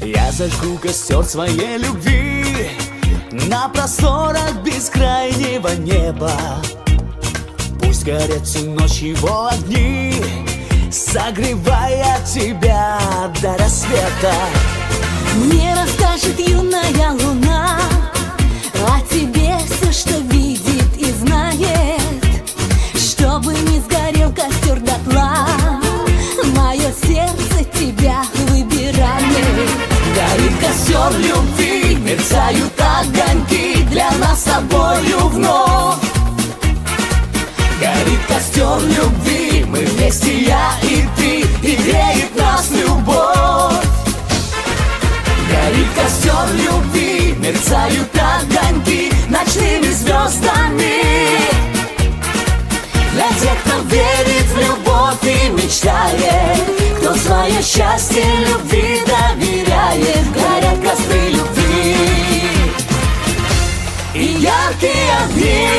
Я зажгу костер своей любви на просторах бескрайнего неба. Пусть горят всю ночь его огни, согревая тебя до рассвета. Мне расскажет юная луна о тебе все, что видит и знает, чтобы не сгорел костер дотла. Мое сердце тебя выбирает. Горит костер любви, мерцают огоньки для нас с тобою вновь. Горит костер любви, мы вместе, я и ты, и греет нас любовь. Горит костер любви, мерцают огоньки ночными звездами. Для тех, кто верит в любовь и мечтает, кто свое счастье любви доверяет. Горят костры любви и яркие огни.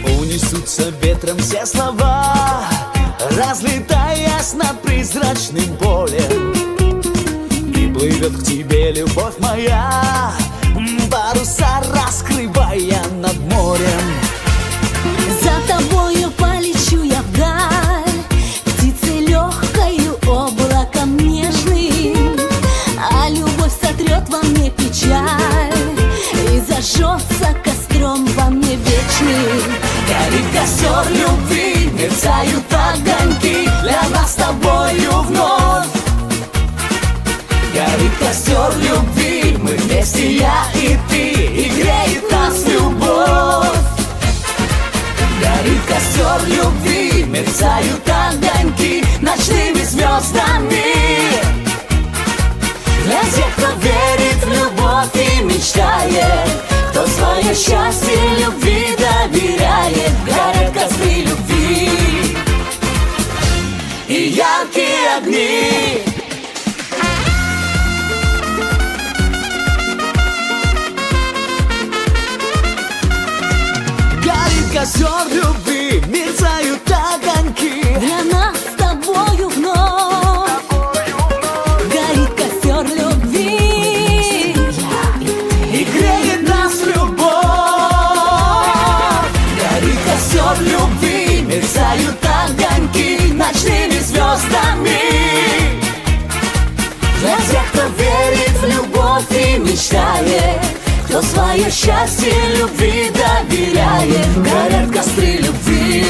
Унесутся ветром все слова, разлетаясь над призрачным полем. И плывет к тебе любовь моя, паруса раскрывая над морем. За тобою полечу я вдаль, птицей легкою, облаком нежным. А любовь сотрет во мне печаль и зажжется костром во мне вечным. Горит костер любви, мерцают огоньки для нас с тобою вновь. Горит костер любви, мы вместе, я и ты, и греет нас любовь. Горит костер любви, мерцают огоньки ночными звездами. Для тех, кто верит в любовь и мечтает, кто свое счастье любви доверяет. Горят костры любви и яркие огни. Горит костер любви, мерцают огоньки для нас с тобою вновь. Горит костер любви и греет нас любовь. Горит костер любви, мерцают огоньки ночными звездами. Для тех, кто верит в любовь и мечтает, кто свое счастье любви доверяет. Горят костры любви.